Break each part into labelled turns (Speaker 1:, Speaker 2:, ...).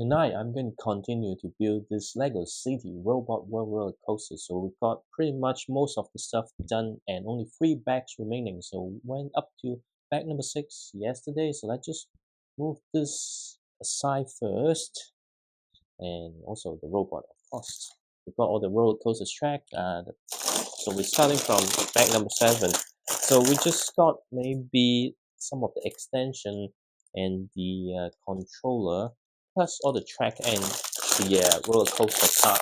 Speaker 1: Tonight, I'm going to continue to build this Lego City Robot World roller coaster. So we've got pretty much most of the stuff done and only 3 bags remaining. So went up to bag number 6 yesterday. So let's just move this aside first. And also the robot, of course. We've got all the roller coasters track. So we're starting from bag number 7. So we just got maybe some of the extension and the controller, plus all the track and the roller coaster part,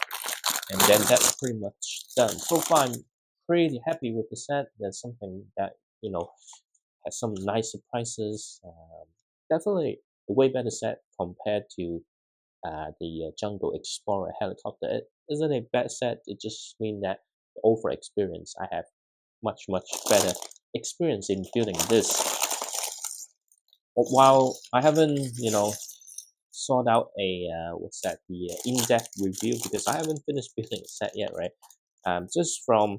Speaker 1: and then that's pretty much done. So far, I'm pretty happy with the set. There's something that has some nice surprises. Definitely a way better set compared to the Jungle Explorer helicopter. It isn't a bad set. It just means that the overall experience, I have much better experience in building this. But while I haven't sort out a what's that, the in-depth review, because I haven't finished building the set yet, right? Just from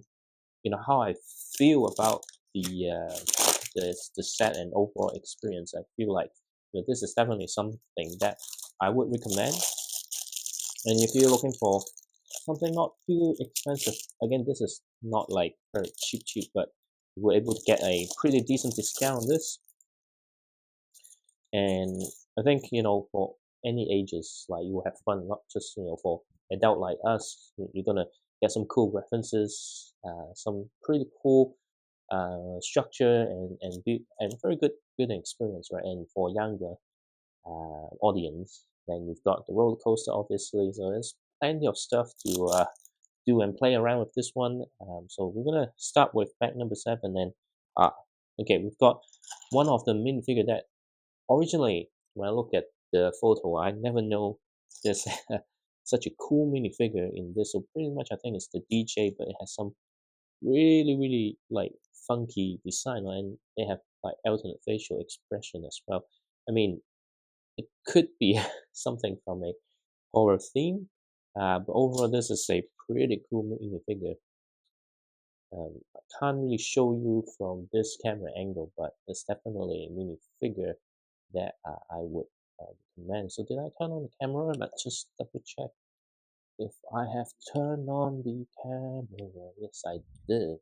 Speaker 1: how I feel about the set and overall experience, I feel like this is definitely something that I would recommend. And if you're looking for something not too expensive, again, this is not like very cheap, but you were able to get a pretty decent discount on this. And I think for any ages, like you will have fun, not just for adult like us. You're gonna get some cool references, some pretty cool structure and very good building experience, right? And for younger audience, then you've got the roller coaster, obviously. So there's plenty of stuff to do and play around with this one. So we're gonna start with bag number 7, and okay, we've got one of the minifigure that originally, when I look at the photo, I never know there's such a cool minifigure in this. So pretty much, I think it's the DJ, but it has some really like funky design, and they have like alternate facial expression as well. I mean, it could be something from a horror theme, but overall, this is a pretty cool minifigure. I can't really show you from this camera angle, but it's definitely a minifigure that I would recommend. So did I turn on the camera? Let's just double check if I have turned on the camera. Yes, I did.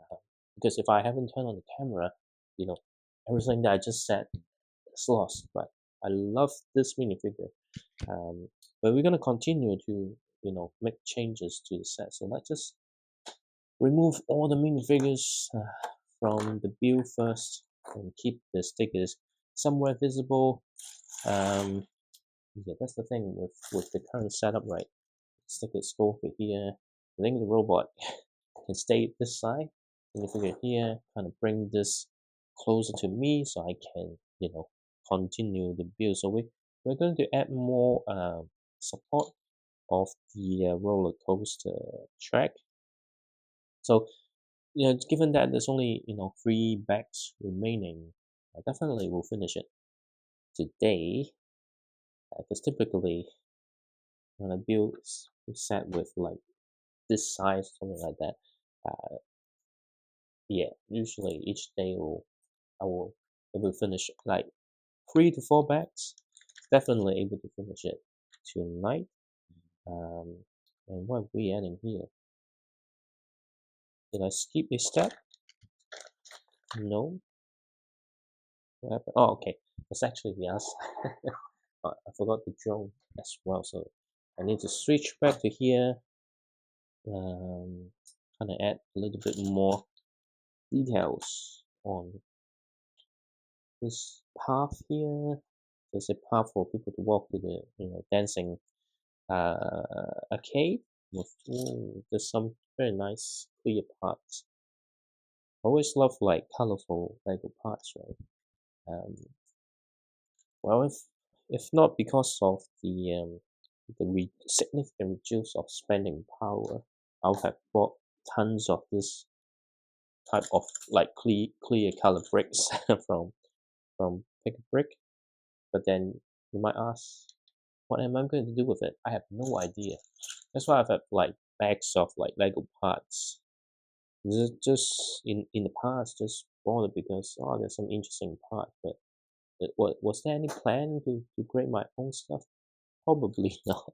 Speaker 1: Uh, because if I haven't turned on the camera, you know, everything that I just said is lost. But I love this minifigure. But we're gonna continue to make changes to the set. So let's just remove all the minifigures from the build first and keep the stickers somewhere visible. Yeah, that's the thing with the current setup, right? Stickers go over here. I think the robot can stay this side. Minifigure here, kind of bring this closer to me so I can continue the build. So we're going to add more support of the roller coaster track. So given that there's only 3 bags remaining, I definitely will finish it today. Because typically when I build a set with like this size, something like that, uh, yeah, usually each day I will able to finish like 3 to 4 bags. Definitely able to finish it tonight. And what are we adding here? Did I skip a step? No. What happened? Oh, okay. It's actually the other side. I forgot the drone as well, so I need to switch back to here. Kind of add a little bit more details on this path here. There's a path for people to walk to the dancing arcade. There's some very nice clear parts. I always love like colorful Lego parts, right? Um, well, if not because of the significant reduce of spending power, I would have bought tons of this type of like clear color bricks from Pick a Brick. But then you might ask, what am I going to do with it? I have no idea. That's why I've had like bags of like Lego parts. Just in the past, just bought it because there's some interesting part. But was there any plan to create my own stuff? Probably not.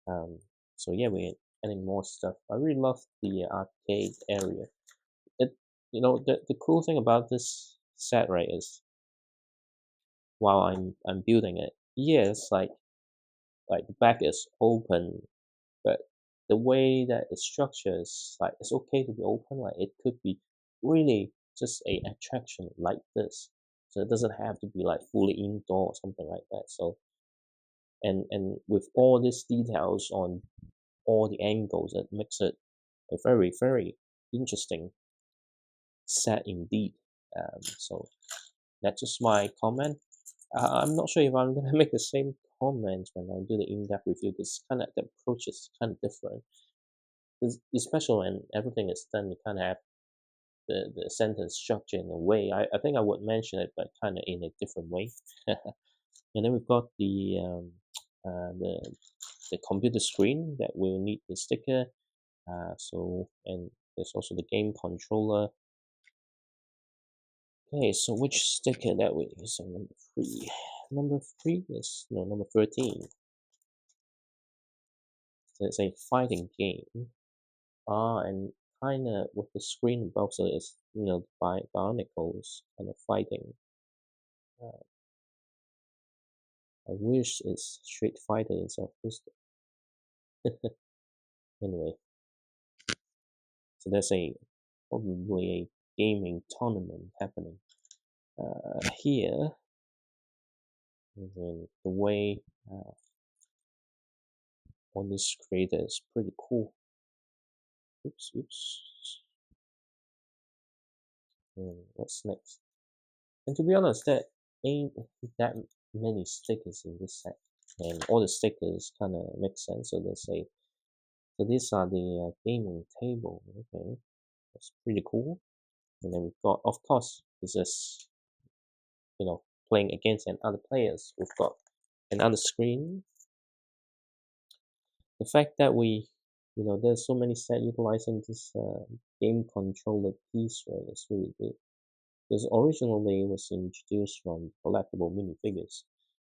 Speaker 1: Um, so yeah, we're adding more stuff. I really love the arcade area. It, the cool thing about this set, right, is while I'm building it, yes, like the back is open, but the way that it's structured is like it's okay to be open. Like it could be really just a attraction like this. So it doesn't have to be like fully indoor or something like that. So and with all these details on all the angles, it makes it a very, very interesting set indeed. So that's just my comment. I'm not sure if I'm gonna make the same comment when I do the in-depth review. Because kind of the approach is kind of different. Because especially when everything is done, you kind of have the sentence structure in a way. I think I would mention it, but kind of in a different way. And then we've got uh, the the computer screen that will need the sticker. And there's also the game controller. Okay, so which sticker that we use? So number three. Number three is no number 13. So it's a fighting game. And kinda with the screen above, so it's bionicles kind of fighting. Uh, I wish it's Street Fighter instead of Twisted. Anyway, so there's a probably a gaming tournament happening here. And then the way on this creator is pretty cool. Oops, oops. What's next? And to be honest, there ain't that many stickers in this set, and all the stickers kind of make sense. So they say, so these are the gaming table. Okay, that's pretty cool. And then we've got, of course, this is playing against other players. We've got another screen. The fact that there's so many set utilizing this game controller piece, right, is really good. Because originally it was introduced from collectible minifigures,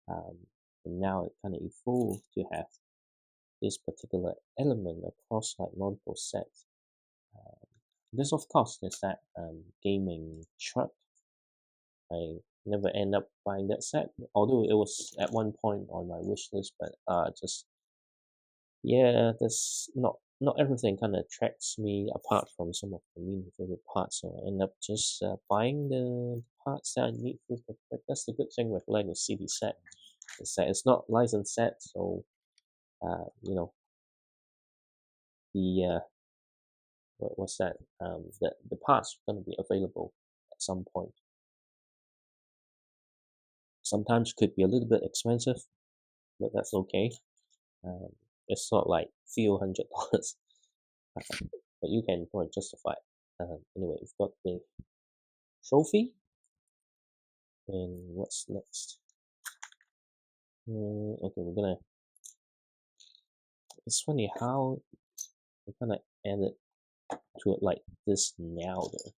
Speaker 1: um, and now it kind of evolved to have this particular element across like multiple sets. This, of course, is that gaming truck. I never end up buying that set, although it was at one point on my wish list, but just yeah, that's not everything kind of attracts me apart from some of the mini favorite parts. So I end up just buying the parts that I need for the but that's the good thing with Lego City set. Is that it's not licensed set, so uh, you know the what's that? The parts are gonna be available at some point. Sometimes could be a little bit expensive, but that's okay. Um, it's not like few $100, but you can probably justify it. Anyway, we've got the trophy, and what's next? Okay, we're gonna. It's funny how we kind of added to it like this now. Though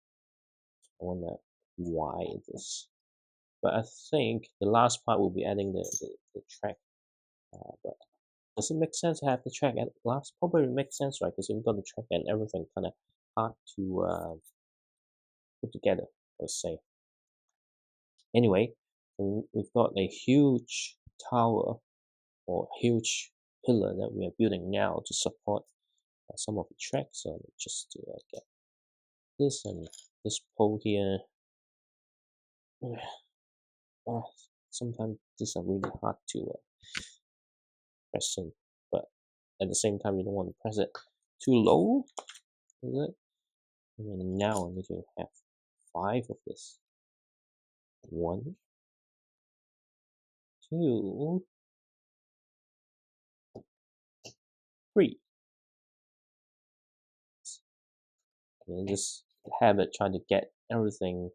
Speaker 1: I wonder why this. But I think the last part will be adding the track. But does it make sense to have the track at last? Probably makes sense, right? Because we've got the track and everything kind of hard to put together, let's say. Anyway, we've got a huge tower or huge pillar that we are building now to support some of the tracks. So just to get this and this pole here. Sometimes these are really hard to press in, but at the same time you don't want to press it too low, is it? And now I need to have 5 of this. 1, 2, 3. And just habit trying to get everything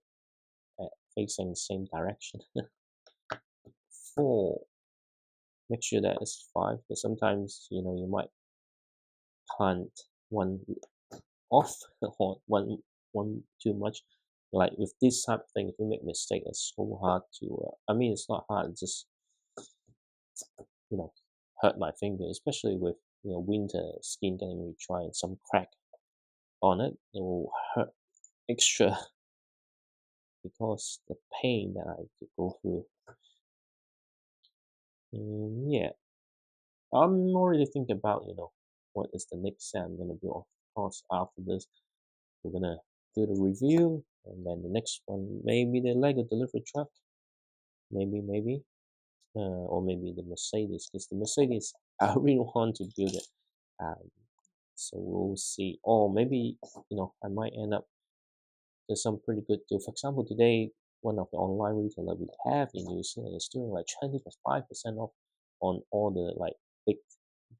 Speaker 1: facing the same direction. 4. Make sure that it's 5, because sometimes you might can't one off or one too much. Like with this type of thing, if you make mistake, it's so hard to. I mean, it's not hard. It's just hurt my finger, especially with winter skin getting really dry and some crack on it. It will hurt extra because the pain that I have to go through. Yeah, I'm already thinking about what is the next set I'm gonna do. Of course, after this, we're gonna do the review, and then the next one maybe the Lego delivery truck, maybe, or maybe the Mercedes, because the Mercedes I really want to build it. Um, so we'll see. Or maybe I might end up there's some pretty good deal. For example, today one of the online retailer we have in New Zealand is doing like 25% off on all the like big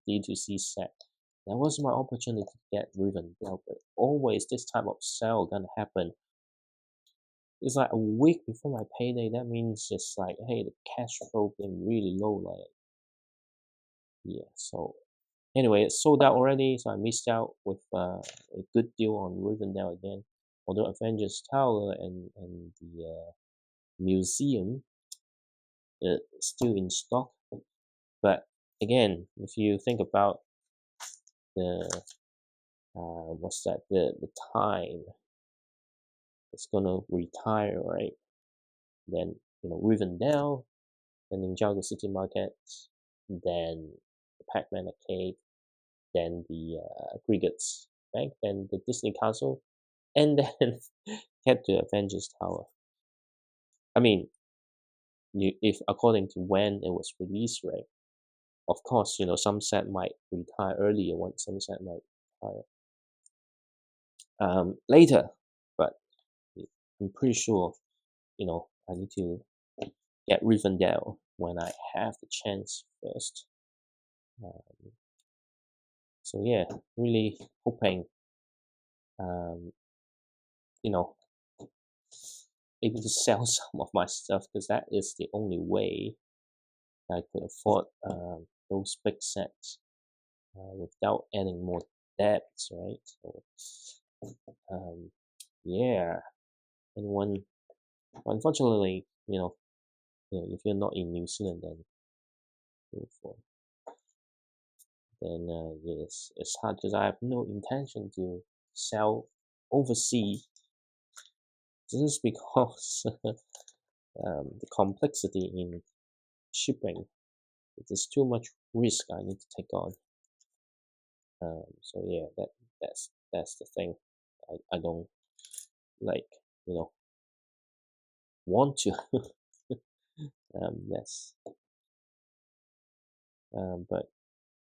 Speaker 1: D2C set. That was my opportunity to get Rivendell, but always this type of sale gonna happen. It's like a week before my payday. That means it's like, hey, the cash flow being really low. Like, yeah. So anyway, it's sold out already. So I missed out with a good deal on Rivendell again. Although Avengers Tower and the museum is still in stock, but again, if you think about the what's that the time it's gonna retire, right? Then Rivendell, then Ninjago City Market, then the Pac-Man Arcade, then the Griggets Bank, then the Disney Castle, and then get to Avengers Tower. I mean, if according to when it was released, right? Of course, some set might retire earlier, one some set might retire later, but I'm pretty sure, I need to get Rivendell when I have the chance first. Um, so yeah, really hoping, um, you know, able to sell some of my stuff because that is the only way I could afford those big sets without adding more debts, right? So, yeah, and unfortunately, if you're not in New Zealand, then for then yes, it's hard because I have no intention to sell overseas just because the complexity in shipping. There's too much risk I need to take on. So yeah, that's the thing. I don't like want to. Yes. But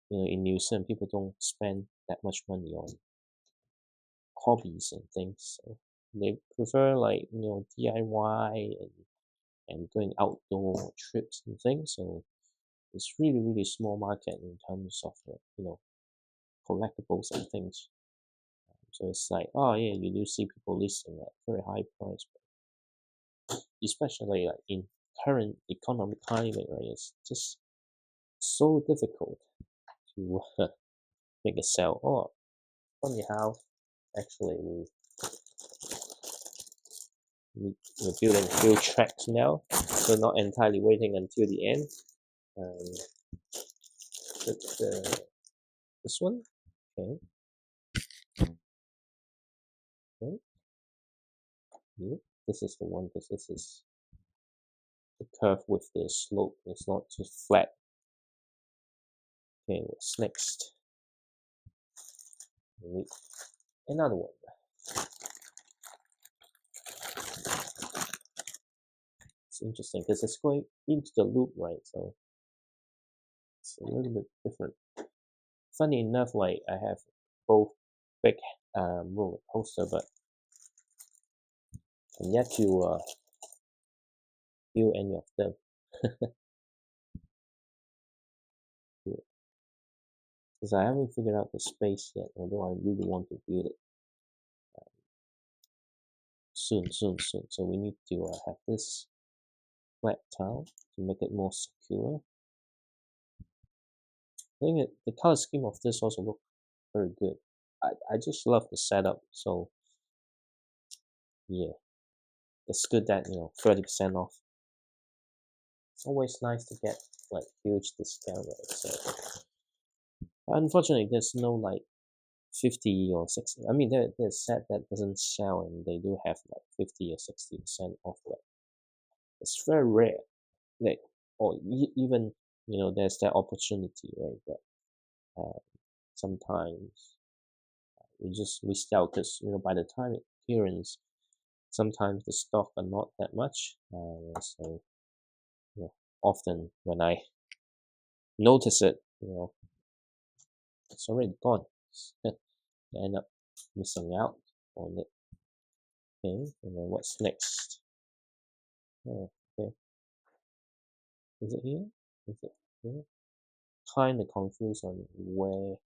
Speaker 1: in New Zealand, people don't spend that much money on hobbies and things. So they prefer like DIY and going outdoor trips and things. So it's really really small market in terms of collectibles and things. So it's like, oh yeah, you do see people listing at very high price, but especially like in current economic climate, right? It's just so difficult to make a sale. Oh, funny how actually we're building a few tracks now, so not entirely waiting until the end. But, this one, okay, okay. Yeah. This is the one because this is the curve with the slope. It's not just flat. Okay, what's next? We need another one. It's interesting because it's going into the loop, right? So it's a little bit different. Funny enough, like I have both big roller coaster, but I'm yet to feel any of them. Because I haven't figured out the space yet, although I really want to build it soon. So we need to have this flat tile to make it more secure. I think the color scheme of this also look very good. I just love the setup. So yeah, it's good that 30% off. It's always nice to get like huge discount, right? So unfortunately, there's no like 50 or 60. I mean, there's set that doesn't sell, and they do have like 50 or 60% off. But it's very rare. Like, or even there's that opportunity, right? But uh, sometimes we sell because by the time it clearance, sometimes the stock are not that much. So often when I notice it, it's already gone. I end up missing out on it. Okay, and then what's next? Oh, okay, is it here? Is it here? Kind of confused on where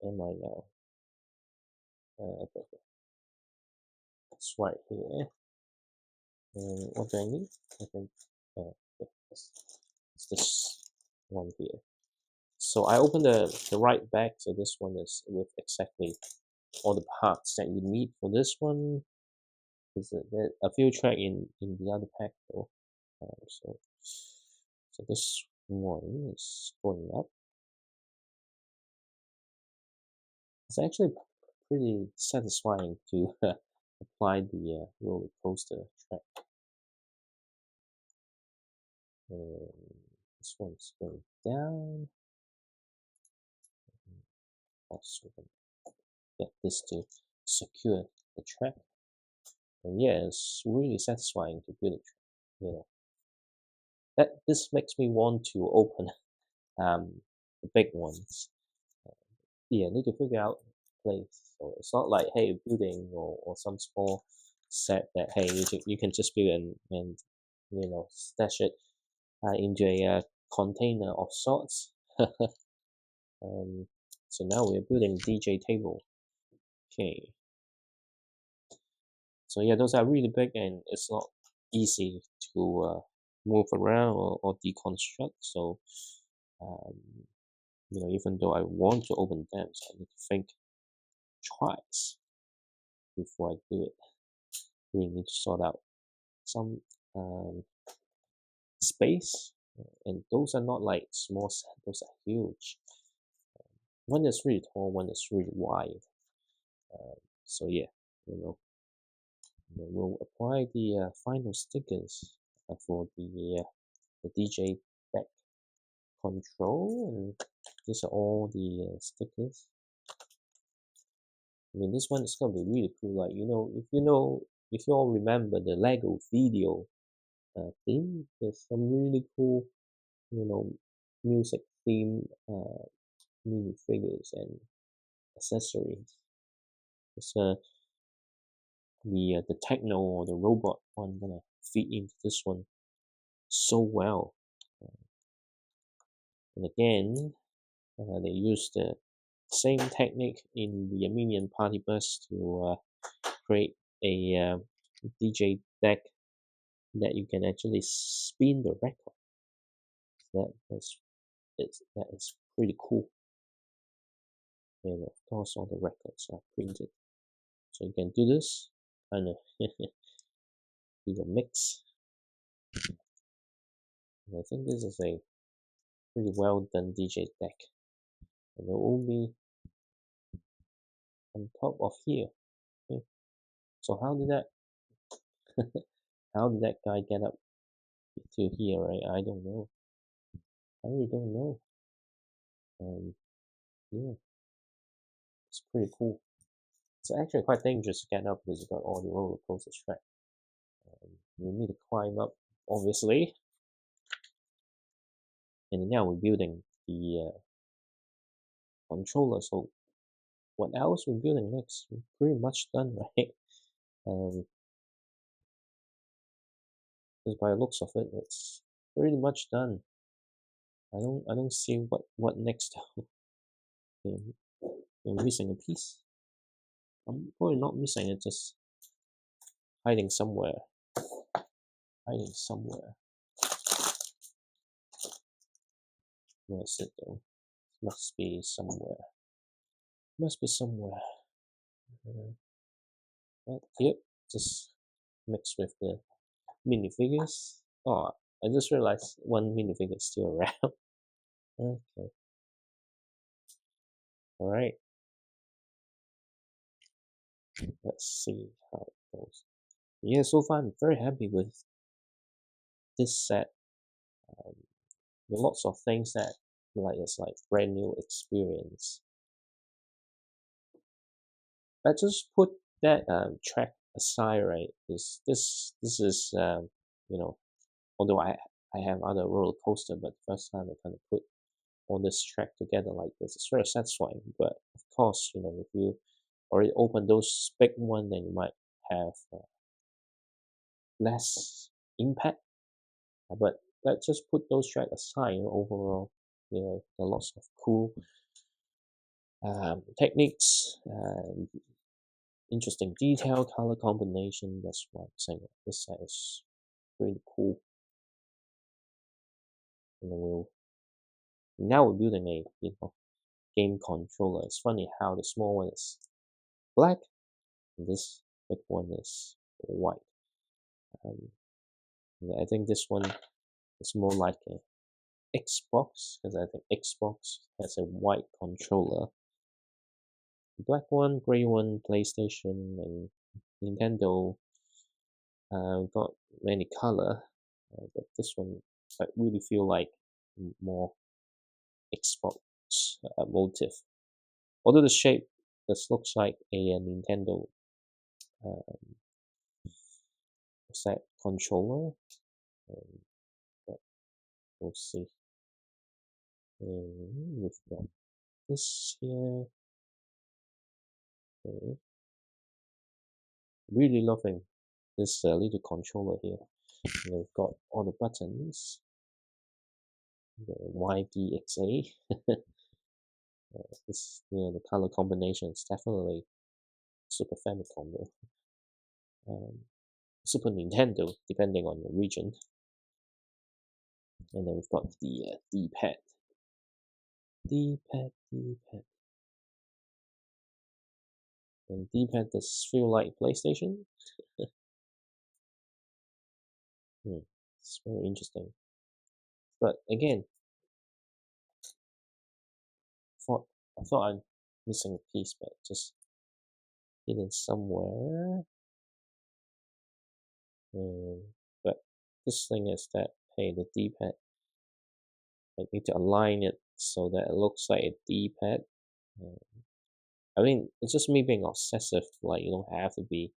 Speaker 1: am I now? Okay, it's right here. And what do I need? I think okay, it's this one here. So I open the right bag. So this one is with exactly all the parts that you need for this one. There's a few track in the other pack though. So this one is going up. It's actually pretty satisfying to apply the roller coaster track. And this one's going down. Also get this to secure the track. And yeah, it's really satisfying to build a track. That this makes me want to open the big ones. Yeah, need to figure out place. So it's not like hey building or some small set that hey you can just build and stash it into a container of sorts. So now we're building DJ table. Okay. So yeah, those are really big and it's not easy to move around or deconstruct. So um, even though I want to open them, so I need to think twice before I do it. We need to sort out some space, and those are not like small set, those are huge. One is really tall, one is really wide. So yeah, we'll apply the final stickers for the DJ deck control, and these are all the stickers. I mean, this one is gonna be really cool. Like if you all remember the Lego video theme, there's some really cool, you know, music theme minifigures and accessories. It's the techno or the robot one gonna fit into this one so well. And again, they use the same technique in the Minion Party Bus to create a DJ deck that you can actually spin the record. That is pretty cool. And of course, all the records are printed, so you can do this and do a mix. And I think this is a pretty well done DJ deck, and it will be on top of here. Okay. So how did that guy get up to here? Right? I don't know. I really don't know. Yeah, it's pretty cool. It's actually quite dangerous to get up because you got all the roller coaster track. You need to climb up, obviously. And now we're building the controller. So what else we're building next? We're pretty much done, right? Because by the looks of it, it's pretty much done. I don't see what next. You're missing a piece. I'm probably not missing it, just hiding somewhere. Hiding somewhere. Where is it though? Must be somewhere. Must be somewhere. Yep, just mixed with the minifigures. Oh, I just realized one minifigure is still around. Okay, all right. Let's see how it goes. Yeah, so far I'm very happy with this set. Um, there are lots of things that like it's like brand new experience. Let's just put that track aside, right? This is you know, although I have other roller coaster, but first time I kind of put all this track together like this, it's very satisfying. But of course, if you already open those big one, then you might have less impact. But let's just put those tracks aside. Overall, there are lots of cool techniques, interesting detail, color combination. That's why I'm saying this set is pretty cool. And then now we're building a game controller. It's funny how the small one is black and this big one is white. Um, I think this one is more like a Xbox because I think Xbox has a white controller. Black one, gray one, PlayStation, and Nintendo got many color, but this one I really feel like more Xbox motive. Although the shape this looks like a Nintendo um, set controller, um, but we'll see. We've got this here. Okay. Really loving this little controller here. We've got all the buttons, the YDXA. This, the color combination is definitely Super Famicom though. Super Nintendo, depending on the region. And then we've got the D-pad. D-pad. And D-pad does feel like PlayStation. It's very interesting. But again, I thought I'm missing a piece, but just hidden somewhere. But this thing is that, hey, the D-pad, I need to align it so that it looks like a D-pad. I mean, it's just me being obsessive. Like, you don't have to be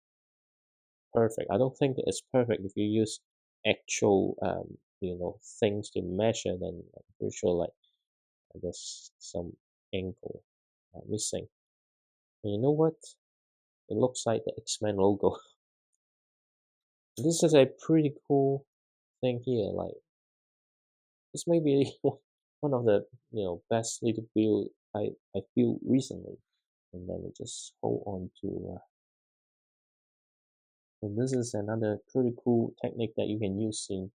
Speaker 1: perfect. I don't think it's perfect if you use actual, things to measure. Then I'm pretty sure, like, there's some angle missing. And you know what? It looks like the X-Men logo. This is a pretty cool thing here. Like, this may be one of the best little build I built recently. And then we just hold on to. And this is another pretty cool technique that you can use in,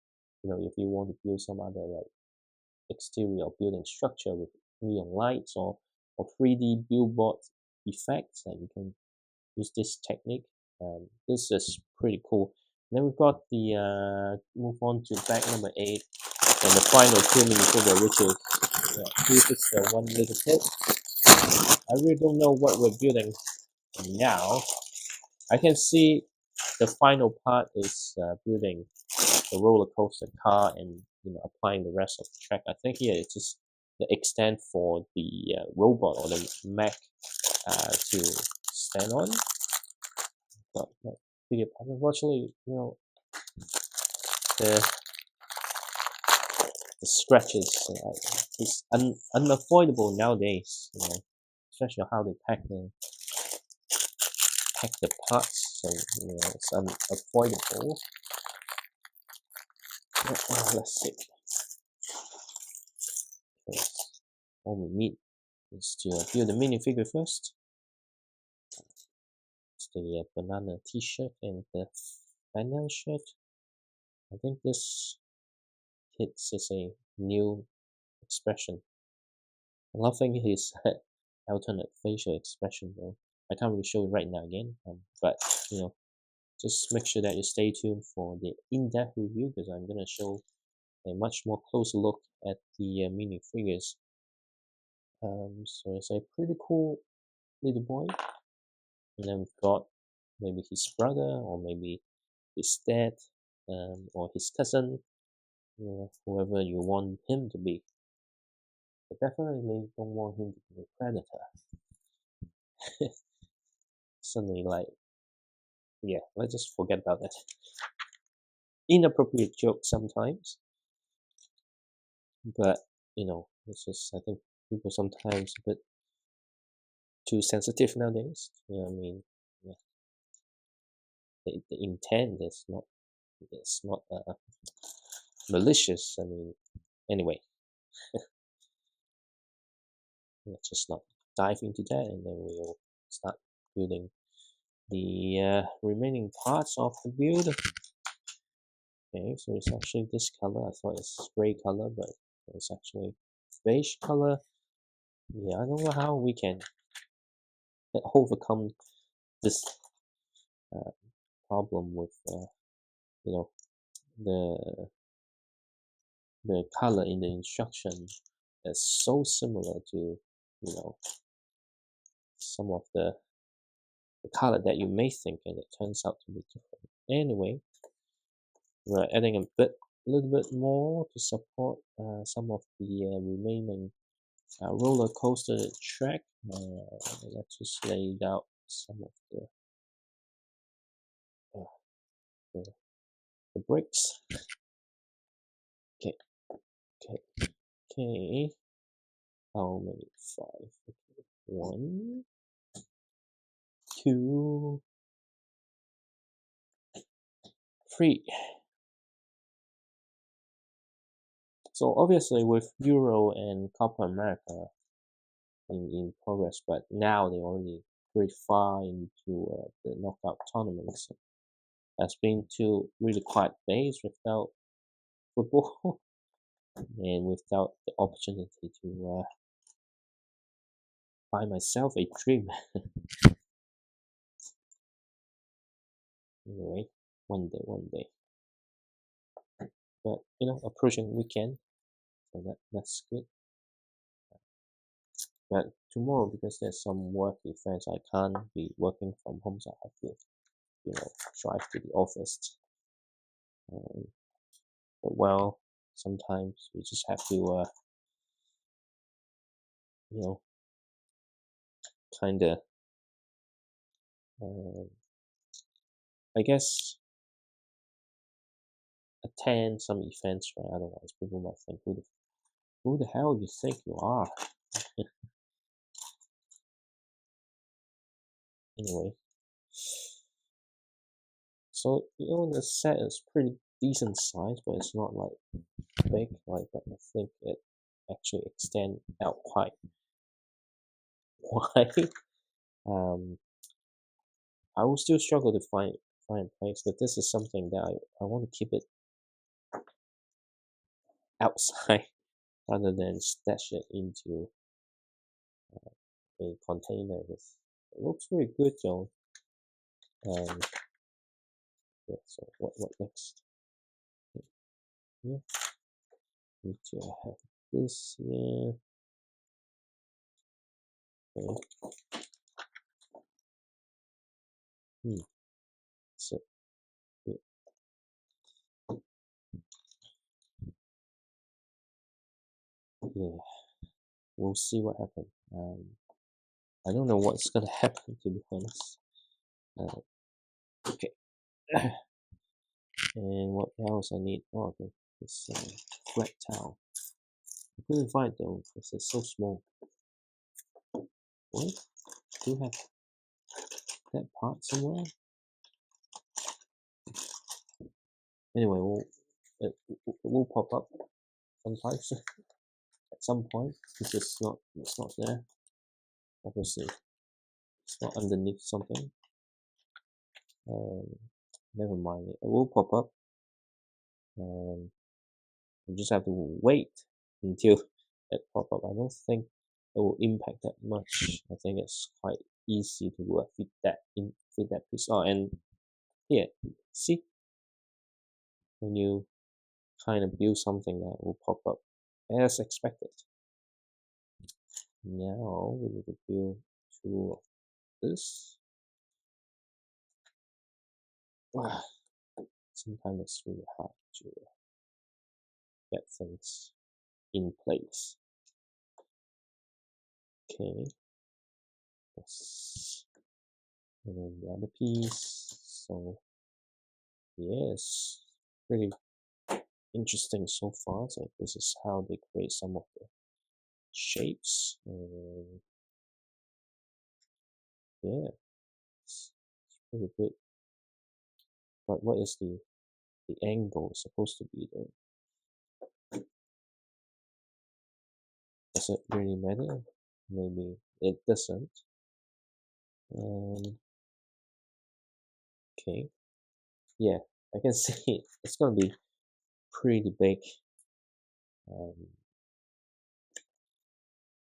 Speaker 1: if you want to build some other like exterior building structure with neon lights or 3D billboard effects. And you can use this technique. This is pretty cool. And then we've got the move on to bag number 8 and the final 2 minifigure, which is this is the one little kid. I really don't know what we're building now. I can see the final part is building the roller coaster car and applying the rest of the track. I think here it's just the extent for the robot or the mech to stand on. But unfortunately, the scratches is unavoidable nowadays. Especially how they pack the parts, so it's unavoidable. Let's see. All we need is to build the minifigure first. It's the banana t-shirt and the flannel shirt. I think this hits is a new expression. Loving his alternate facial expression though. I can't really show it right now again, but just make sure that you stay tuned for the in-depth review because I'm gonna show a much more closer look at the minifigures. So it's a pretty cool little boy, and then we've got maybe his brother, or maybe his dad, or his cousin, whoever you want him to be. But definitely don't want him to be a predator. Suddenly, like, yeah, let's just forget about that. Inappropriate joke sometimes, but it's just, I think people sometimes a bit too sensitive nowadays. I mean, yeah, the intent is not malicious. I mean, anyway, let's just not dive into that, and then we'll start building the remaining parts of the build. Okay, so it's actually this color. I thought it's gray color, but it's actually beige color. Yeah, I don't know how we can overcome this problem with the the color in the instruction is so similar to some of the color that you may think, and it turns out to be different. Anyway, we're adding a little bit more to support some of the remaining roller coaster track. Let's just lay out some of uh, the, the bricks. Okay, okay, okay. How many? 5. Okay. 1, 2, 3. So obviously with Euro and Copa America in progress, but now they already pretty far into the knockout tournaments. That's been 2 really quiet days without football and without the opportunity to buy myself a dream. Anyway, one day. But approaching weekend, so that's good. But tomorrow, because there's some work events, I can't be working from home, so I have to, drive to the office. But well, sometimes we just have to, kind of, I guess, attend some events, right? Otherwise, people might think, who the hell you think you are? Anyway, so the set is pretty decent size, but it's not like big, like, but I think it actually extend out quite wide. I will still struggle to find a place, but this is something that I want to keep it outside rather than stash it into a container. It looks very good though. Yeah, so what next? Yeah, need to have this here. Okay. So yeah, we'll see what happens. I don't know what's gonna happen, to be honest. Okay. And what else I need? Oh, okay. This flat towel. I couldn't find though because it's so small. What? Do you have that part somewhere? Anyway, it will pop up sometimes at some point. It's not there. Obviously, it's not underneath something. Never mind. It will pop up. You just have to wait until it pop up. I don't think it will impact that much. I think it's quite easy to fit that piece. Oh, and here, see, when you kind of build something that will pop up as expected. Now we need to build two of this. Sometimes it's really hard to get things in place. Okay. Yes. And then the other piece. So yes, pretty interesting so far. So this is how they create some of the shapes. And yeah, it's pretty good. But what is the angle supposed to be there? Does it really matter? Maybe it doesn't. Okay. Yeah, I can see it's gonna be pretty big.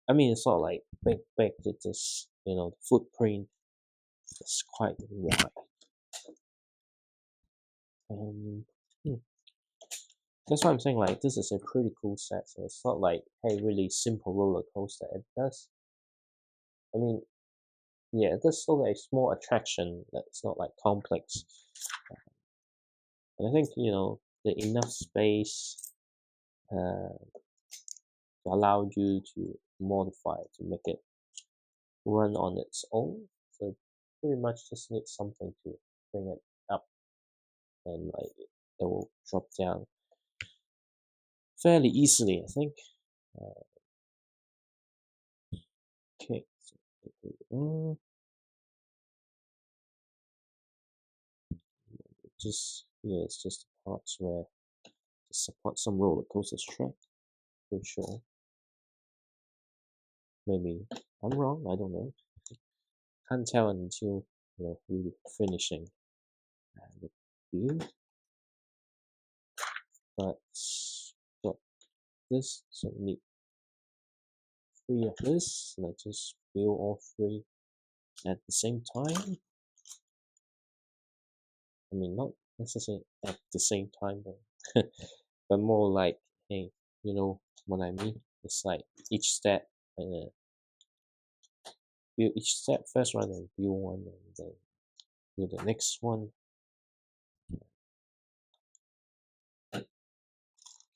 Speaker 1: I mean, it's not like big, it's just, the footprint is quite wide. Hmm, that's why I'm saying, like, this is a pretty cool set. So it's not like, hey, really simple roller coaster. It does, I mean, yeah, it does still a small attraction that's not like complex. And I think, the enough space uh, allowed you to modify it to make it run on its own. So pretty much just need something to bring it up, and like it will drop down fairly easily, I think. Okay, so it's just the parts where to support some roller coaster track, for sure. Maybe I'm wrong, I don't know. Can't tell until really finishing the build. But got this, so we need 3 of this. Let's just build all 3 at the same time. I mean, not necessarily at the same time, but but more like, hey, you know what I mean? It's like each step, build each step first, rather than build one and then build the next one.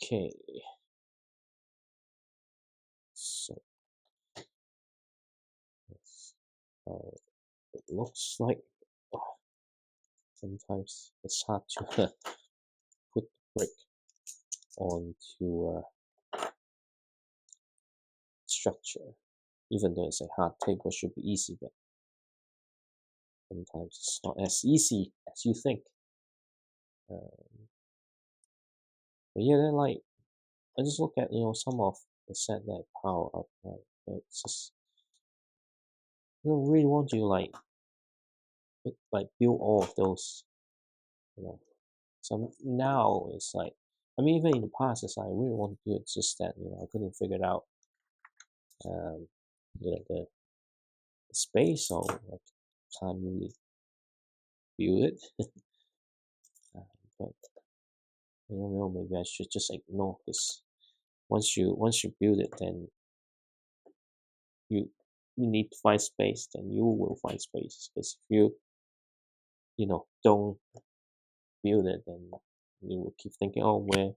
Speaker 1: Okay, so that's how it looks like. Sometimes it's hard to put the brick onto structure, even though it's a hard table. It should be easy, but sometimes it's not as easy as you think. But yeah, then like I just look at some of the set that power up, right? It's just you don't really want to like build all of those, you know. So now it's like, I mean, even in the past, it's like I really want to do it, just that I couldn't figure it out, um, the space, so I can't really build it. But I don't know, maybe I should just ignore this. Once you build it, then you you need to find space. Then you will find space. Because if don't build it, then you will keep thinking, oh, where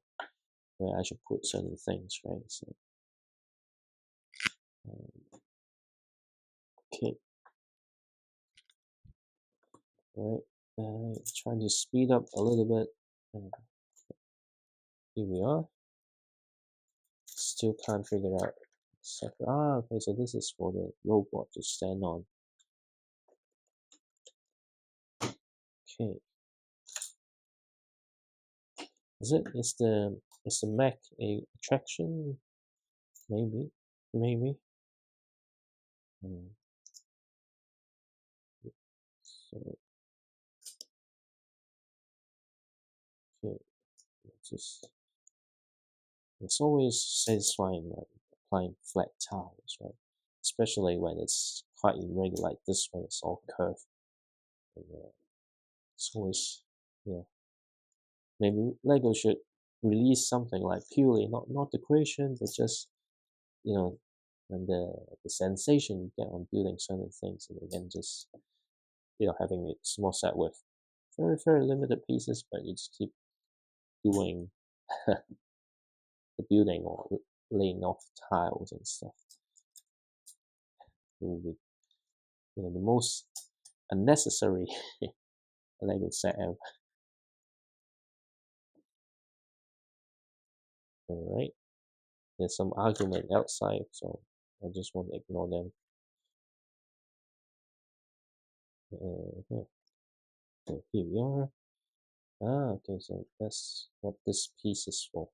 Speaker 1: I should put certain things, right? So okay, all right. Trying to speed up a little bit. Here we are. Still can't figure out. Okay, so this is for the robot to stand on. Okay. Is the Mac a attraction? Maybe. So okay, it's always satisfying like applying flat tiles, right? Especially when it's quite irregular, like this one. It's all curved. And, it's always, yeah. Maybe Lego should release something like purely not decoration, but just and the sensation you get on building certain things, and again just having a small set with very very limited pieces, but you just keep doing the building or laying off tiles and stuff. It will be the most unnecessary Lego set ever. All right, there's some argument outside, so I just want to ignore them. So here we are. Okay, so that's what this piece is for.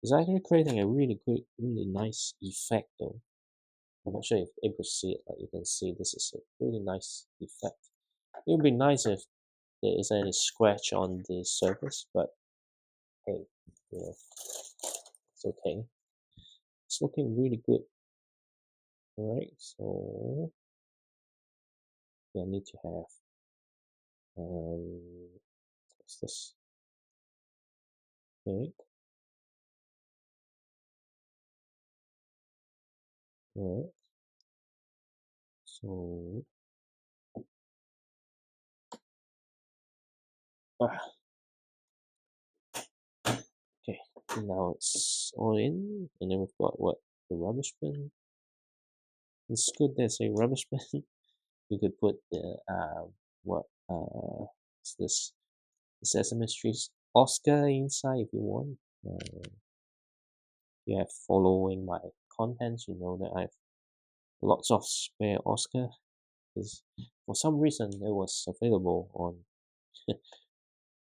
Speaker 1: It's actually creating a really good, really nice effect though. I'm not sure if you're able to see it, but you can see this is a really nice effect. It would be nice if there is any scratch on the surface, but hey, it's okay. It's looking really good. Alright, so I need to have what's this? Okay. Alright. So okay, now it's all in, and then we've got the rubbish bin. It's good there's a rubbish bin. You could put the what's this? The Sesame Street Oscar inside if you want. You have following my contents, you know that I have lots of spare Oscar. Because for some reason it was available on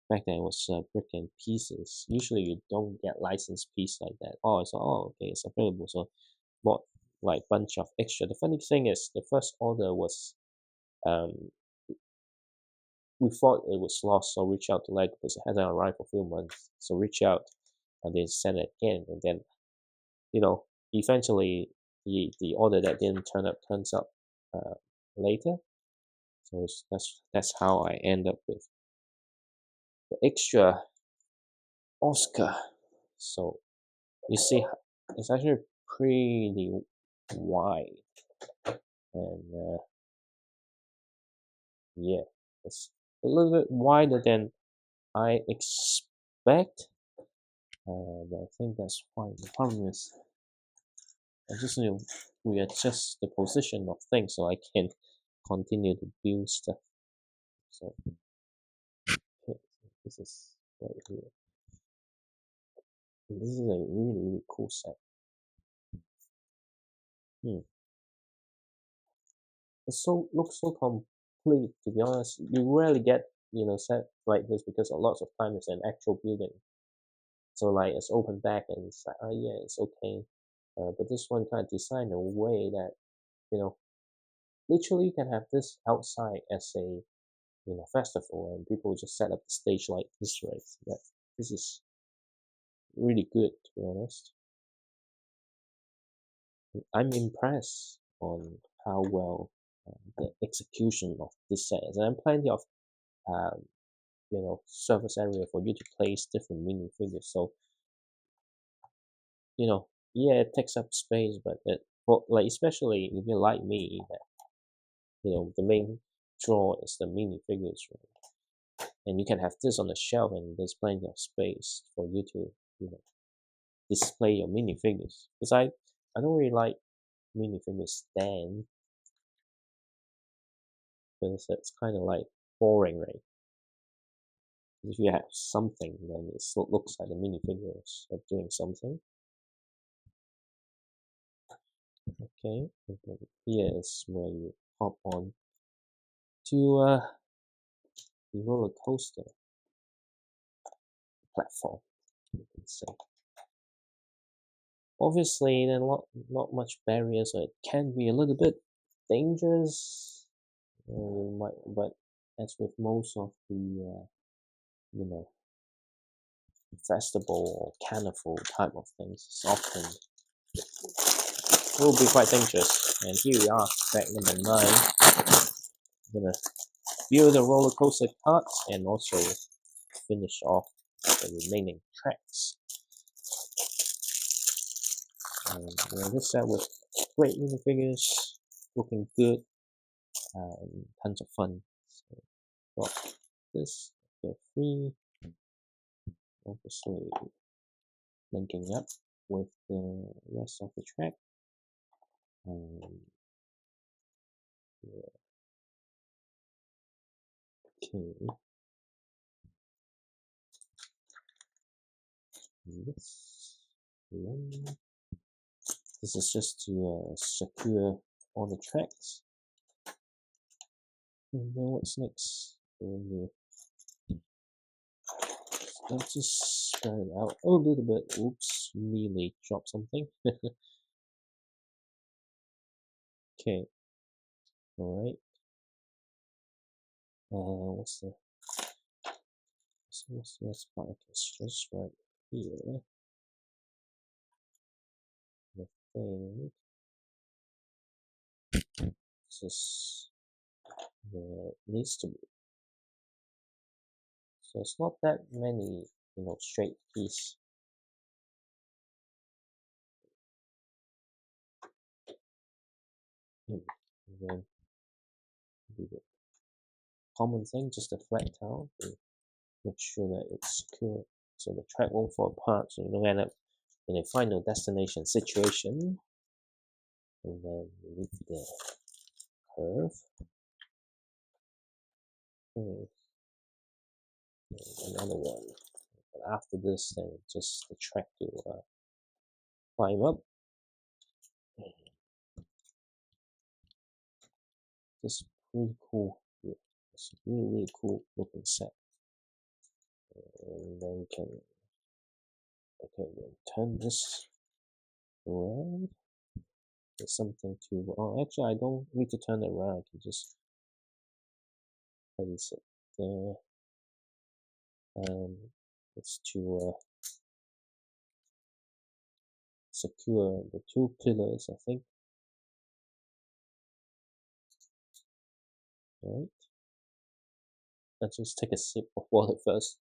Speaker 1: back then it was brick and pieces. Usually you don't get licensed piece like that. Okay, it's available. So bought like bunch of extra. The funny thing is the first order was we thought it was lost, so reach out to Lego because it hadn't arrived for a few months. So reach out and then send it again, and then eventually the order that didn't turn up turns up later. So that's how I end up with the extra Oscar. So you see, it's actually pretty wide, and yeah, it's a little bit wider than I expect. But I think that's fine. The problem is I just need to readjust the position of things so I can continue to build stuff. So okay, this is right here. This is a really really cool set. It looks so complete. To be honest, you rarely get set like this because a lot of time it's an actual building. So like it's open back and it's like yeah, it's okay. But this one kind of designed in a way that literally you can have this outside as a festival, and people just set up the stage like this, right? So this is really good, to be honest. I'm impressed on how well the execution of this set is, and plenty of surface area for you to place different minifigures. So yeah, it takes up space, but like especially if you're like me, that the main draw is the minifigures, right? And you can have this on the shelf, and there's plenty of space for you to display your minifigures. Because I don't really like minifigures stand, because it's kind of like boring, right? If you have something, then it looks like the minifigures are doing something. Okay, and then here is where you hop on to the roller coaster platform, you can say. Obviously, there are not much barriers, so it can be a little bit dangerous. But as with most of the festival or carnival type of things, it's often will be quite dangerous. And here we are, back number 9. I'm gonna build the roller coaster carts and also finish off the remaining tracks. And this set with great minifigures, looking good, tons of fun. So, got this, they're free, obviously linking up with the rest of the track. Yeah. Okay. This is just to secure all the tracks. And then what's next? Let's just spread it out a little bit. Oops, nearly dropped something. Okay. Alright. What's the part? Okay, it's just right here. I think this is where it needs to be. So it's not that many, straight pieces. And then do the common thing, just a flat towel to make sure that it's secure so the track won't fall apart, so you don't end up in a final destination situation. And then with the curve. Okay. Another one. But after this, then just the track to climb up. This is pretty cool. Yeah, it's a really cool looking set. And then we can, okay, we'll turn this around. There's something to, oh, actually, I don't need to turn it around. I can just place it there. It's to secure the two pillars, I think. Right. Let's just take a sip of water first.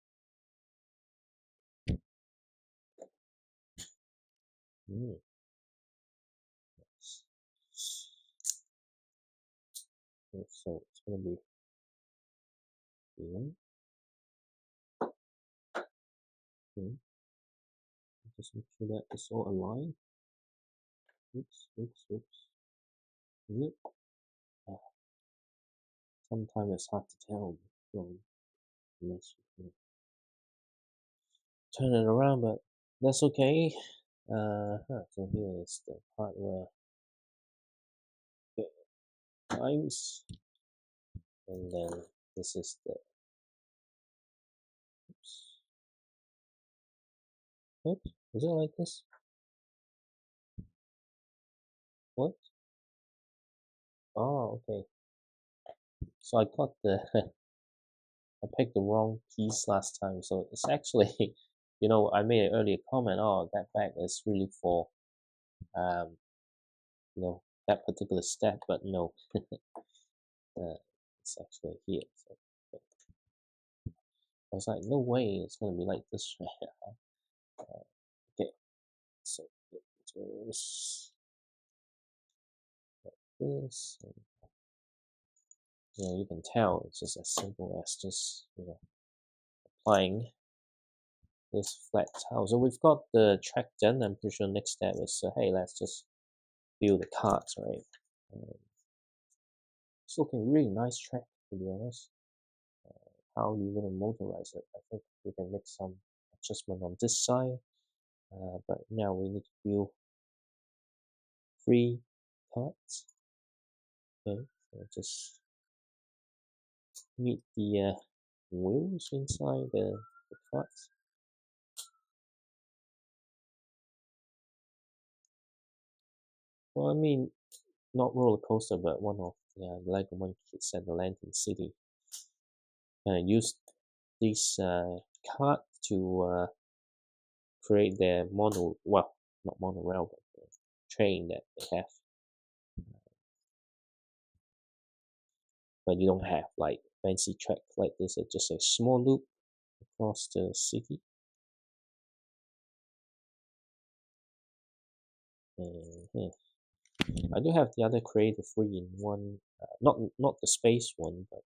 Speaker 1: So it's gonna be here. Okay. Just make sure that it's all aligned. Oops. Is it? Sometimes it's hard to tell from this. Turn it around, but that's okay. So here is the part where it times, and then this is the. Oops. What? Is it like this? What? Oh, okay. So I got the. I picked the wrong piece last time, so it's actually, I made an earlier comment. Oh, that bag is really for, um, that particular step, but no, it's actually here. So, I was like, no way, it's gonna be like this. Okay, so this, this, and, you can tell it's just as simple as just applying this flat tile. So we've got the track done. I'm pretty sure next step is hey, let's just build the carts, right? It's looking really nice track, to be honest. How are you gonna motorize it? I think we can make some adjustment on this side. But now we need to build 3 carts. Okay, so just meet the wheels inside the carts. Well, I mean, not roller coaster, but one of the Lego Monkeys at the Lantern City. Used this cart to create their not monorail, but the train that they have. But you don't have like fancy track like this. It's just a small loop across the city. hmm, I do have the other creative 3-in-1, not the space one, but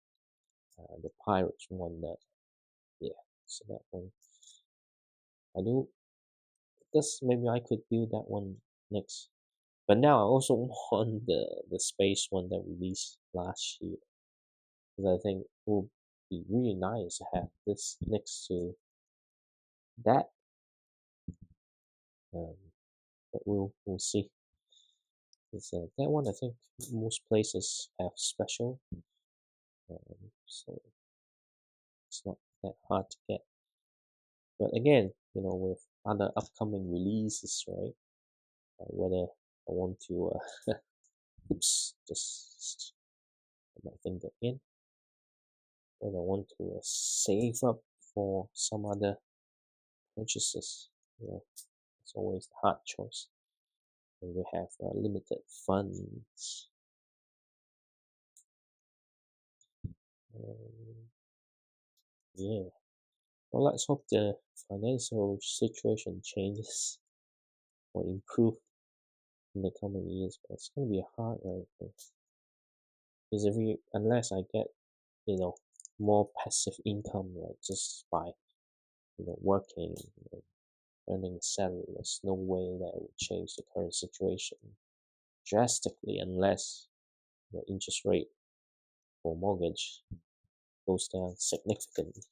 Speaker 1: the pirates one. That yeah, so that one I do. This maybe I could do that one next. But now I also want the space one that released last year, because I think it would be really nice to have this next to that. Um, but we'll see. Because that one I think most places have special, so it's not that hard to get. But again, with other upcoming releases, right? Whether I want to, oops, just put my finger in, whether I want to save up for some other purchases. It's always the hard choice when we have limited funds. Um, yeah, well, let's hope the financial situation changes or improve in the coming years. But it's gonna be hard, right? Because unless I get more passive income, like just by working, earning a salary, there's no way that it would change the current situation drastically unless the interest rate for mortgage goes down significantly.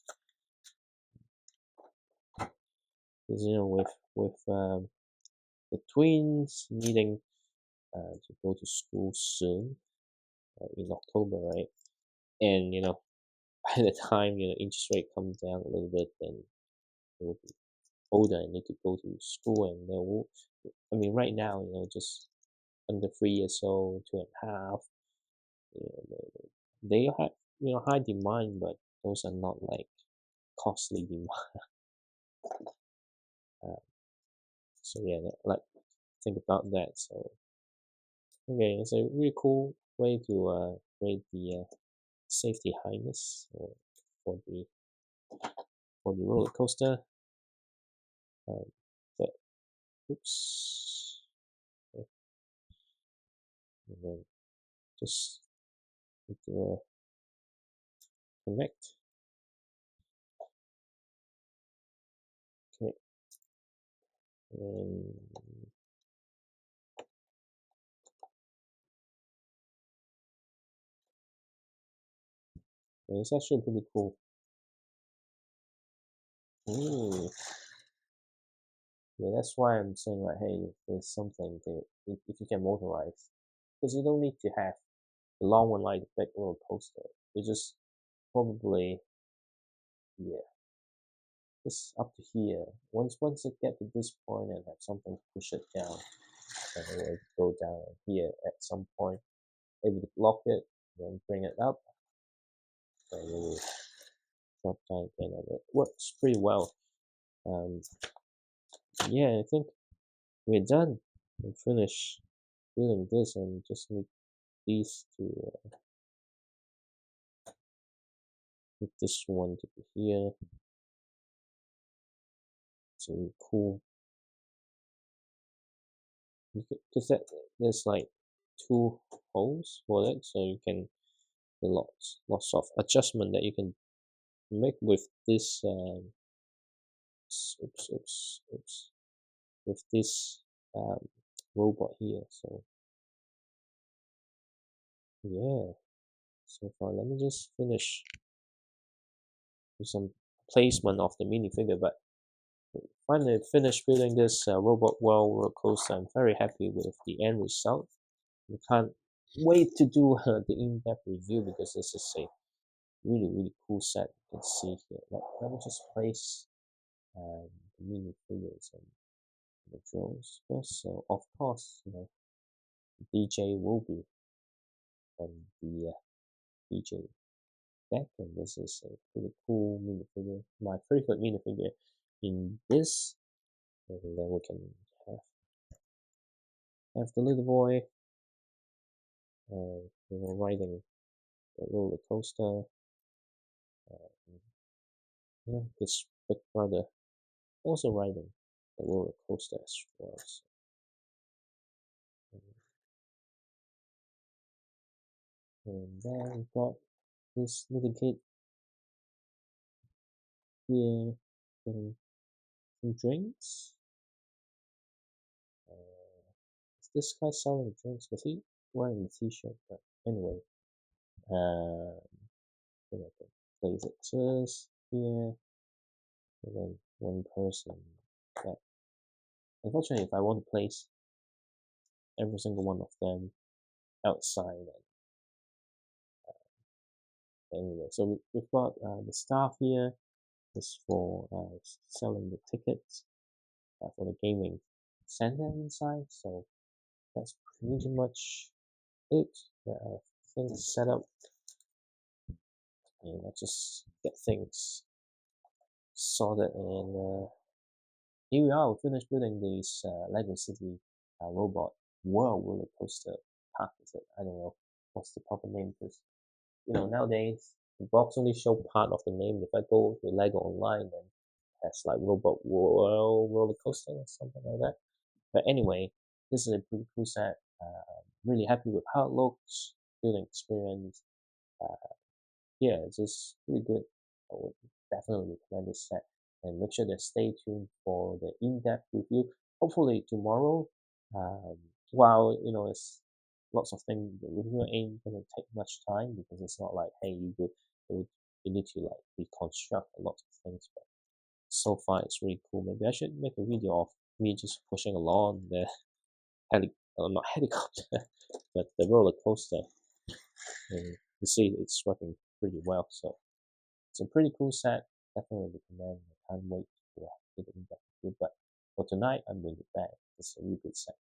Speaker 1: Because with the twins needing to go to school soon, in October, right? And by the time interest rate comes down a little bit, then they will be older and need to go to school, and they will. I mean, right now, just under 3 years old, 2.5. You know, they have high demand, but those are not like costly demand. Uh, so yeah, like think about that. So okay, it's a really cool way to rate the safety highness for the roller coaster. Um, but oops, okay, and then just need to connect, connect, and it's actually pretty cool. Mm. Yeah, that's why I'm saying like, hey, if there's something that if you can motorize, because you don't need to have the long one like the big roller coaster. You just probably, yeah, just up to here. Once it get to this point and have something to push it down, then it will go down here at some point. Maybe to block it, then bring it up, and it will drop down again. And it works pretty well. Um, yeah, I think we're done. We finished building this and just need these to put this one to be here. So cool, because there's like two holes for it, so you can lots of adjustment that you can make with this oops, with this um, robot here. So yeah, so far let me just finish with some placement of the minifigure. But finally finished building this robot world roller coaster. I'm very happy with the end result. We can't wait to do the in-depth review, because this is a really cool set. You can see here. Let me just place the minifigures and the drones first. So of course, DJ will be on the DJ deck, and this is a pretty cool minifigure. My favorite minifigure in this, and then we can have the little boy, riding the roller coaster. His big brother also riding the roller coaster as well. So And then we got this little kid here getting some drinks. Is this guy selling drinks? Was he wearing a t-shirt? But anyway, um, you know, the place exists here, and then one person that unfortunately, if I want to place every single one of them outside, and anyway, so we've got the staff here is for selling the tickets for the gaming center inside. So that's pretty much it. Things set up, and let's just get things sorted. And here we are. We finished building this Lego City robot world roller coaster park. Is it? I don't know what's the proper name, because nowadays the box only show part of the name. If I go to Lego online, then has like robot world roller coaster or something like that. But anyway, this is a pretty cool set. Really happy with how it looks, building experience. Uh, yeah, it's just really good. I would definitely recommend this set, and make sure to stay tuned for the in-depth review. Hopefully tomorrow. Um, while it's lots of things, the review ain't gonna take much time because it's not like, hey, you need to like reconstruct a lot of things. But so far it's really cool. Maybe I should make a video of me just pushing along the not helicopter, but the roller coaster. And you see it's working pretty well. So it's a pretty cool set. Definitely recommend. I can't wait to get in that review. But for tonight, I'm going to bed. It's a really good set.